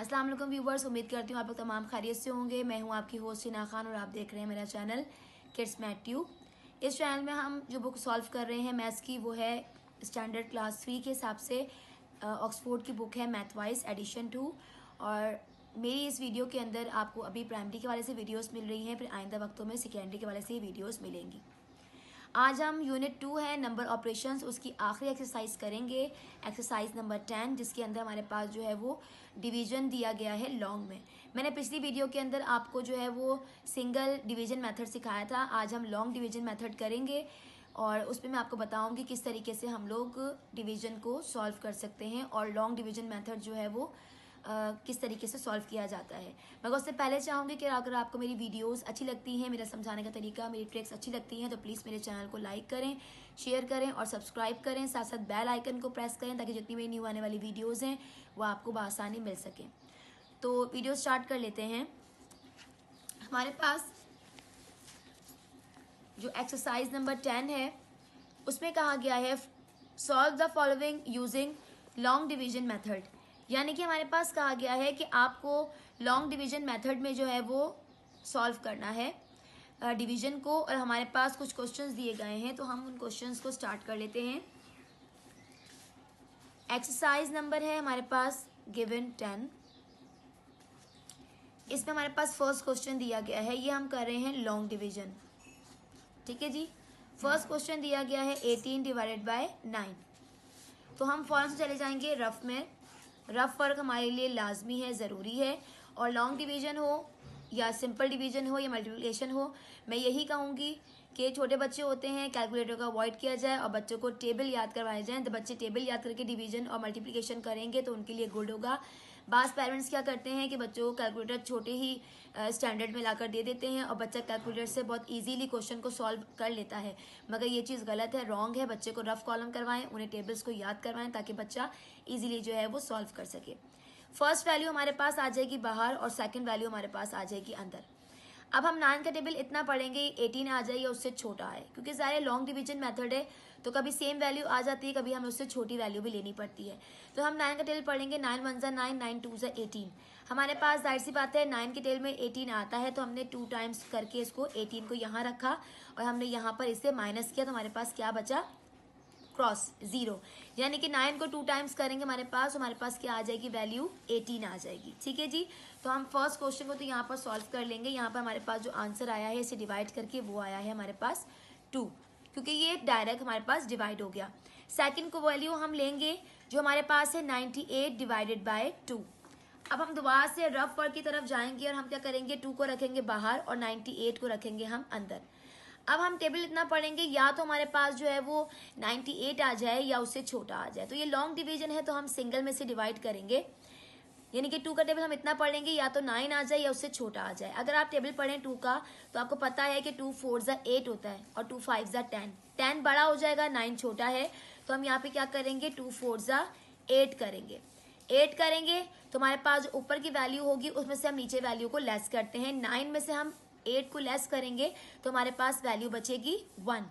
अस्सलाम वालेकुम व्यूवर्स, उम्मीद करती हूँ आप लोग तमाम खैरियत से होंगे। मैं हूँ आपकी होस्ट हिना खान और आप देख रहे हैं मेरा चैनल किड्स मैथ ट्यूब। इस चैनल में हम जो बुक सॉल्व कर रहे हैं मैथ्स की, वो है स्टैंडर्ड क्लास 3 के हिसाब से ऑक्सफोर्ड की बुक है मैथ वाइज एडिशन 2। और मेरी इस वीडियो के अंदर आपको अभी प्राइमरी के वाले से वीडियोस मिल रही हैं, फिर आइंदा वक्तों में सेकेंडरी के वाले से ही वीडियोस मिलेंगी। आज हम यूनिट 2 है नंबर ऑपरेशंस, उसकी आखिरी एक्सरसाइज करेंगे, एक्सरसाइज नंबर 10, जिसके अंदर हमारे पास जो है वो डिवीजन दिया गया है लॉन्ग में। मैंने पिछली वीडियो के अंदर आपको जो है वो सिंगल डिवीजन मेथड सिखाया था। आज हम लॉन्ग डिवीजन मेथड करेंगे और उस पर मैं आपको बताऊंगी किस तरीके से हम लोग डिवीजन को सॉल्व कर सकते हैं और लॉन्ग डिवीजन मेथड जो है वो किस तरीके से सॉल्व किया जाता है। मगर उससे पहले चाहूँगी कि अगर आपको मेरी वीडियोस अच्छी लगती हैं, मेरा समझाने का तरीका, मेरी ट्रिक्स अच्छी लगती हैं, तो प्लीज़ मेरे चैनल को लाइक करें, शेयर करें और सब्सक्राइब करें। साथ साथ बेल आइकन को प्रेस करें ताकि जितनी मेरी न्यू आने वाली वीडियोज़ हैं वो आपको बआसानी मिल सकें। तो वीडियो स्टार्ट कर लेते हैं। हमारे पास जो एक्सरसाइज नंबर 10 है उसमें कहा गया है solve the following using long division method. यानी कि हमारे पास कहा गया है कि आपको लॉन्ग डिवीजन मेथड में जो है वो सॉल्व करना है डिवीजन को। और हमारे पास कुछ क्वेश्चंस दिए गए हैं तो हम उन क्वेश्चंस को स्टार्ट कर लेते हैं। एक्सरसाइज नंबर है हमारे पास गिवन 10। इसमें हमारे पास फर्स्ट क्वेश्चन दिया गया है, ये हम कर रहे हैं लॉन्ग डिवीजन। ठीक है जी। फर्स्ट क्वेश्चन दिया गया है 18 डिवाइडेड बाय 9। तो हम फौरन से चले जाएंगे रफ में। रफ वर्क हमारे लिए लाजमी है, ज़रूरी है। और लॉन्ग डिवीजन हो या सिंपल डिवीजन हो या मल्टीप्लिकेशन हो, मैं यही कहूँगी कि छोटे बच्चे होते हैं, कैलकुलेटर का अवॉइड किया जाए और बच्चों को टेबल याद करवाए जाएँ। तो बच्चे टेबल याद करके डिवीजन और मल्टीप्लिकेशन करेंगे तो उनके लिए गुड होगा। बास पेरेंट्स क्या करते हैं कि बच्चों को कैलकुलेटर छोटे ही स्टैंडर्ड में लाकर दे देते हैं और बच्चा कैलकुलेटर से बहुत इजीली क्वेश्चन को सॉल्व कर लेता है। मगर ये चीज़ गलत है, रॉन्ग है। बच्चे को रफ कॉलम करवाएं, उन्हें टेबल्स को याद करवाएं ताकि बच्चा इजीली जो है वो सॉल्व कर सके। फर्स्ट वैल्यू हमारे पास आ जाएगी बाहर और सेकंड वैल्यू हमारे पास आ जाएगी अंदर। अब हम 9 का टेबल इतना पढ़ेंगे 18 आ जाए या उससे छोटा है, क्योंकि ज़ाहिर लॉन्ग डिवीजन मेथड है तो कभी सेम वैल्यू आ जाती है, कभी हमें उससे छोटी वैल्यू भी लेनी पड़ती है। तो हम 9 का टेबल पढ़ेंगे, 9 1 ज़ा 9, 9 2 ज़ा 18। हमारे पास जाहिर सी बात है 9 के टेबल में 18 आता है तो हमने 2 टाइम्स करके इसको 18 को यहाँ रखा और हमने यहाँ पर इसे माइनस किया तो हमारे पास क्या बचा, क्रॉस 0। यानी कि 9 को 2 टाइम्स करेंगे हमारे पास क्या आ जाएगी, वैल्यू 18 आ जाएगी। ठीक है जी। तो हम फर्स्ट क्वेश्चन को तो यहाँ पर सॉल्व कर लेंगे। यहाँ पर हमारे पास जो आंसर आया है इसे डिवाइड करके वो आया है हमारे पास 2, क्योंकि ये डायरेक्ट हमारे पास डिवाइड हो गया। सेकंड को वैल्यू हम लेंगे जो हमारे पास है 98 डिवाइडेड बाय 2। अब हम दोबारा से रफ वर्क की तरफ जाएंगे और हम क्या करेंगे, 2 को रखेंगे बाहर और 98 को रखेंगे हम अंदर। अब हम टेबल इतना पढ़ेंगे, या तो हमारे पास जो है वो 98 आ जाए या उससे छोटा आ जाए। तो ये लॉन्ग डिवीजन है तो हम सिंगल में से डिवाइड करेंगे, यानी कि 2 का टेबल हम इतना पढ़ लेंगे या तो 9 आ जाए या उससे छोटा आ जाए। अगर आप टेबल पढ़ें 2 का तो आपको पता है कि 2 4 ज़ा 8 होता है और 2 5 ज़ा 10। 10 बड़ा हो जाएगा, 9 छोटा है, तो हम यहाँ पे क्या करेंगे, 2 4 ज़ा 8 करेंगे। 8 करेंगे तो हमारे पास जो ऊपर की वैल्यू होगी उसमें से हम नीचे वैल्यू को लेस करते हैं। 9 में से हम 8 को लेस करेंगे तो हमारे पास वैल्यू बचेगी 1।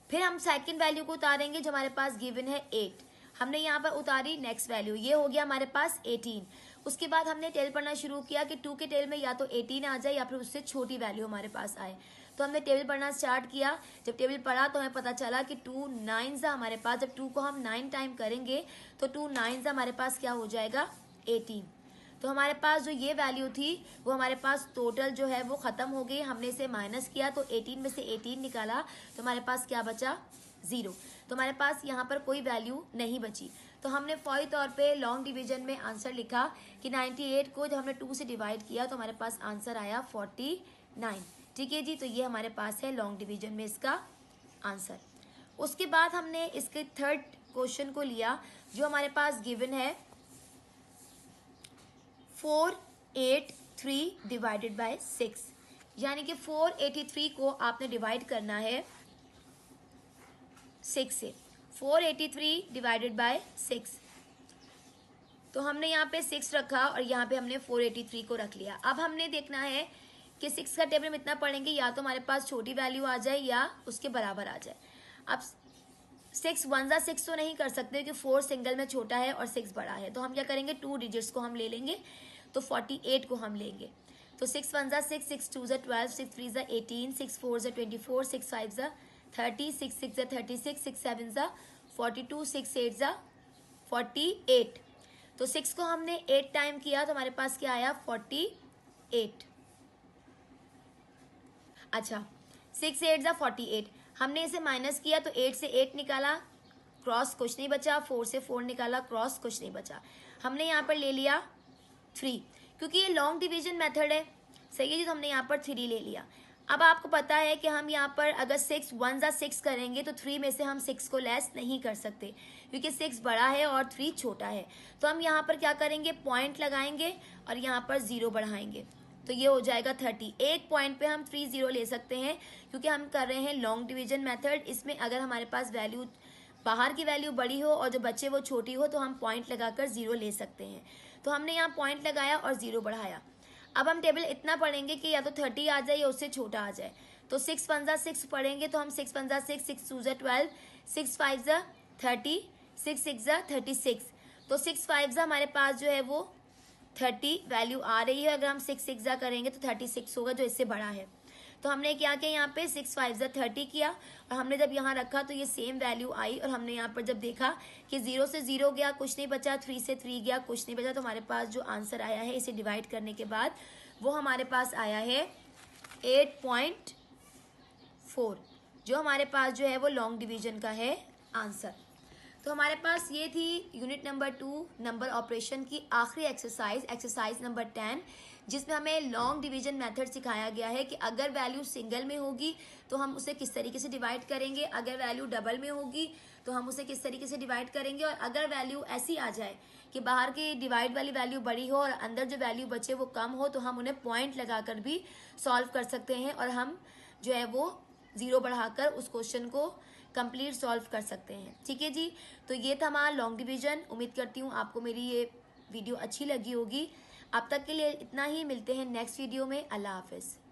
फिर हम सेकंड वैल्यू को उतारेंगे जो हमारे पास गिवन है 8। हमने यहाँ पर उतारी नेक्स्ट वैल्यू, ये हो गया हमारे पास 18। उसके बाद हमने टेल पढ़ना शुरू किया कि 2 के टेल में या तो 18 आ जाए या फिर उससे छोटी वैल्यू हमारे पास आए। तो हमने टेबल पढ़ना स्टार्ट किया। जब टेबल पढ़ा तो हमें पता चला कि 2 9 ज़ा हमारे पास, जब 2 को हम 9 टाइम करेंगे तो 2 9 ज़ा हमारे पास क्या हो जाएगा, 18। तो हमारे पास जो ये वैल्यू थी वो हमारे पास टोटल जो है वो ख़त्म हो गई। हमने इसे माइनस किया तो 18 में से 18 निकाला तो हमारे पास क्या बचा, 0। तो हमारे पास यहाँ पर कोई वैल्यू नहीं बची। तो हमने फौरी तौर पे लॉन्ग डिवीजन में आंसर लिखा कि 98 को जब हमने 2 से डिवाइड किया तो हमारे पास आंसर आया 49। ठीक है जी। तो ये हमारे पास है लॉन्ग डिवीजन में इसका आंसर। उसके बाद हमने इसके थर्ड क्वेश्चन को लिया जो हमारे पास गिवन है 483 डिवाइडेड बाय 6। यानी कि 483 को आपने डिवाइड करना है 6 से। 483 डिवाइडेड बाय 6, तो हमने यहाँ पे 6 रखा और यहाँ पे हमने 483 को रख लिया। अब हमने देखना है कि 6 का टेबल में इतना पढ़ेंगे या तो हमारे पास छोटी वैल्यू आ जाए या उसके बराबर आ जाए। अब 6 1 जा 6 तो नहीं कर सकते क्योंकि 4 सिंगल में छोटा है और 6 बड़ा है, तो हम क्या करेंगे 2 डिजिट्स को हम ले लेंगे, तो 48 को हम लेंगे। तो 6 1 जा 6, 6 2 जा 12, 6 3 जा 18, 6 4 जा 24, 6 5 जा 30, 6 6 जा 36, 6 7 जा 42, 6 8 जा 48। तो 6 को हमने 8 टाइम किया तो हमारे पास क्या आया 48। अच्छा 6 8 जा 48, हमने इसे माइनस किया तो 8 से 8 निकाला, क्रॉस कुछ नहीं बचा, 4 से 4 निकाला, क्रॉस कुछ नहीं बचा। हमने यहाँ पर ले लिया 3 क्योंकि ये लॉन्ग डिवीजन मेथड है, सही है जी। तो हमने यहाँ पर 3 ले लिया। अब आपको पता है कि हम यहाँ पर अगर 6 1 जा 6 करेंगे तो 3 में से हम 6 को लेस नहीं कर सकते क्योंकि 6 बड़ा है और 3 छोटा है। तो हम यहाँ पर क्या करेंगे, पॉइंट लगाएंगे और यहाँ पर 0 बढ़ाएंगे, तो ये हो जाएगा 30। एक पॉइंट पे हम 3 0 ले सकते हैं क्योंकि हम कर रहे हैं लॉन्ग डिवीजन मेथड। इसमें अगर हमारे पास वैल्यू बाहर की वैल्यू बड़ी हो और जो बच्चे वो छोटी हो तो हम पॉइंट लगाकर 0 ले सकते हैं। तो हमने यहाँ पॉइंट लगाया और 0 बढ़ाया। अब हम टेबल इतना पढ़ेंगे कि या तो 30 आ जाए या उससे छोटा आ जाए। तो 6 1 जा 6 पढ़ेंगे तो हम 6 1 जा 6, 6 2 जा 12, 6 5 जा 30, 6 6 जा 36। तो 6 5 जा हमारे पास जो है वो 30 वैल्यू आ रही है। अगर हम 6 6 जा करेंगे तो 36 होगा जो इससे बड़ा है। तो हमने क्या किया, यहाँ पे 6 5 जा 30 किया और हमने जब यहाँ रखा तो ये सेम वैल्यू आई और हमने यहाँ पर जब देखा कि 0 से 0 गया कुछ नहीं बचा, 3 से 3 गया कुछ नहीं बचा, तो हमारे पास जो आंसर आया है इसे डिवाइड करने के बाद वो हमारे पास आया है 8.4, जो हमारे पास जो है वो लॉन्ग डिवीजन का है आंसर। तो हमारे पास ये थी यूनिट नंबर 2 नंबर ऑपरेशन की आखिरी एक्सरसाइज नंबर 10, जिसमें हमें लॉन्ग डिवीजन मेथड सिखाया गया है कि अगर वैल्यू सिंगल में होगी तो हम उसे किस तरीके से डिवाइड करेंगे, अगर वैल्यू डबल में होगी तो हम उसे किस तरीके से डिवाइड करेंगे, और अगर वैल्यू ऐसी आ जाए कि बाहर की डिवाइड वाली वैल्यू बड़ी हो और अंदर जो वैल्यू बचे वो कम हो तो हम उन्हें पॉइंट लगाकर भी सॉल्व कर सकते हैं और हम जो है वो 0 बढ़ाकर उस क्वेश्चन को कंप्लीट सॉल्व कर सकते हैं। ठीक है जी, तो ये था हमारा लॉन्ग डिवीजन। उम्मीद करती हूँ आपको मेरी ये वीडियो अच्छी लगी होगी। अब तक के लिए इतना ही, मिलते हैं नेक्स्ट वीडियो में। अल्लाह हाफिज़।